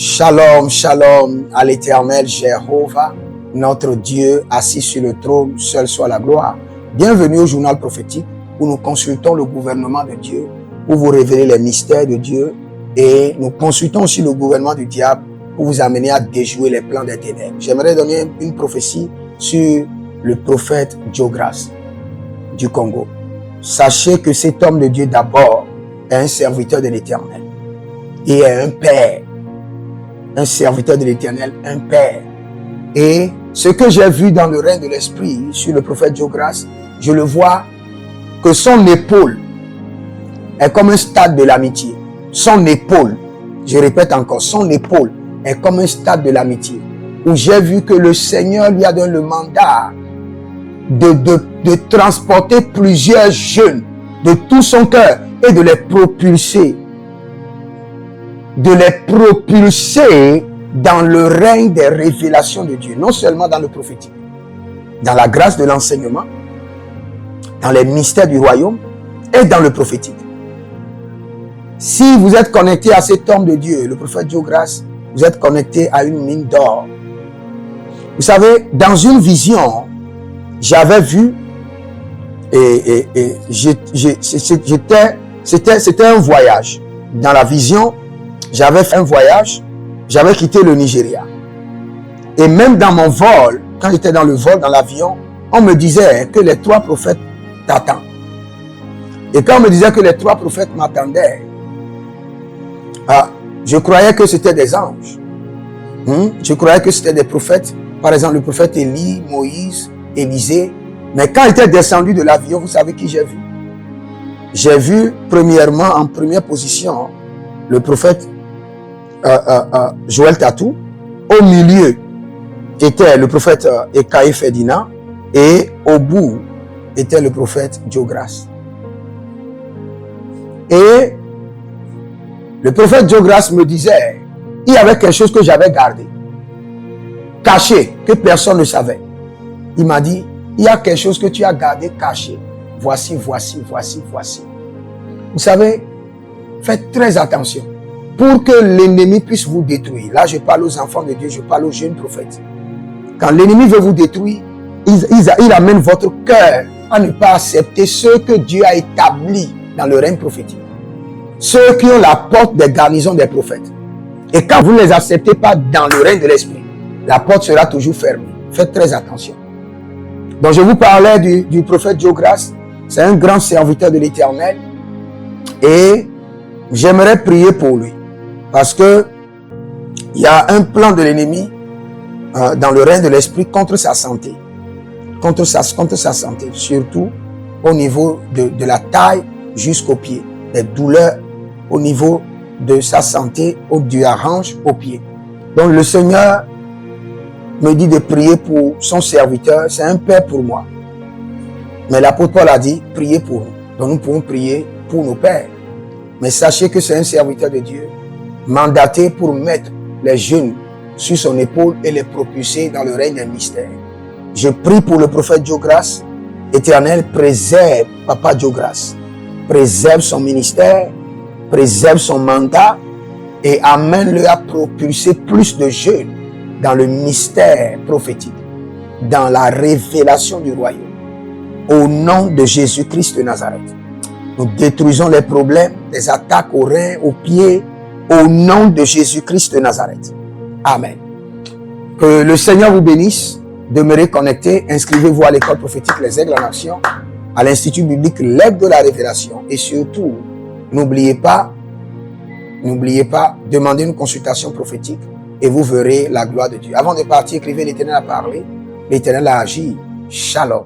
Shalom, shalom à l'Éternel Jéhovah, notre Dieu assis sur le trône, seul soit la gloire. Bienvenue au journal prophétique où nous consultons le gouvernement de Dieu, pour vous révéler les mystères de Dieu, et nous consultons aussi le gouvernement du diable pour vous amener à déjouer les plans des ténèbres. J'aimerais donner une prophétie sur le prophète Djogras du Congo. Sachez que cet homme de Dieu d'abord est un serviteur de l'Éternel et est un père. Un serviteur de l'Éternel, un père. Et ce que j'ai vu dans le règne de l'esprit sur le prophète Djogras, je le vois que son épaule est comme un stade de l'amitié. Son épaule, je répète encore, son épaule est comme un stade de l'amitié. Où j'ai vu que le Seigneur lui a donné le mandat de transporter plusieurs jeunes de tout son cœur et de les propulser. De les propulser dans le règne des révélations de Dieu. Non seulement dans le prophétique, dans la grâce de l'enseignement, dans les mystères du royaume et dans le prophétique. Si vous êtes connecté à cet homme de Dieu, le prophète Djogras, vous êtes connecté à une mine d'or. Vous savez, dans une vision, j'avais vu c'était un voyage. Dans la vision, j'avais fait un voyage, j'avais quitté le Nigeria. Et même dans mon vol, quand j'étais dans le vol, dans l'avion, on me disait que les 3 prophètes t'attendent. Et quand on me disait que les 3 prophètes m'attendaient, je croyais que c'était des anges. Je croyais que c'était des prophètes. Par exemple, le prophète Élie, Moïse, Élisée. Mais quand j'étais descendu de l'avion, vous savez qui j'ai vu? J'ai vu premièrement, en première position, le prophète Joël Tatou. Au milieu était le prophète Ekaï Ferdinand. Et au bout était le prophète Djogras. Et le prophète Djogras me disait, il y avait quelque chose que j'avais gardé, caché, que personne ne savait. Il m'a dit, il y a quelque chose que tu as gardé caché. Voici. Vous savez, faites très attention. Pour que l'ennemi puisse vous détruire. Là, je parle aux enfants de Dieu, je parle aux jeunes prophètes. Quand l'ennemi veut vous détruire, il amène votre cœur à ne pas accepter ce que Dieu a établi dans le règne prophétique. Ceux qui ont la porte des garnisons des prophètes. Et quand vous ne les acceptez pas dans le règne de l'esprit, la porte sera toujours fermée. Faites très attention. Donc je vous parlais du prophète Djogras. C'est un grand serviteur de l'Éternel. Et j'aimerais prier pour lui. Parce que il y a un plan de l'ennemi dans le règne de l'esprit contre sa santé. Contre sa santé. Surtout au niveau de la taille jusqu'aux pieds. Des douleurs au niveau de sa santé, du hanche aux pieds. Donc le Seigneur me dit de prier pour son serviteur. C'est un père pour moi. Mais l'apôtre Paul a dit, priez pour nous. Donc nous pouvons prier pour nos pères. Mais sachez que c'est un serviteur de Dieu, mandaté pour mettre les jeunes sur son épaule et les propulser dans le règne des mystères. Je prie pour le prophète Djogras. Éternel, préserve Papa Djogras. Préserve son ministère, préserve son mandat et amène-le à propulser plus de jeunes dans le mystère prophétique, dans la révélation du royaume. Au nom de Jésus-Christ de Nazareth, nous détruisons les problèmes, les attaques aux reins, aux pieds, au nom de Jésus-Christ de Nazareth. Amen. Que le Seigneur vous bénisse. Demeurez connectés. Inscrivez-vous à l'école prophétique Les Aigles en Action, à l'Institut biblique L'Aigle de la Révélation. Et surtout, n'oubliez pas, demandez une consultation prophétique et vous verrez la gloire de Dieu. Avant de partir, écrivez: l'Éternel a parlé, l'Éternel a agi. Shalom.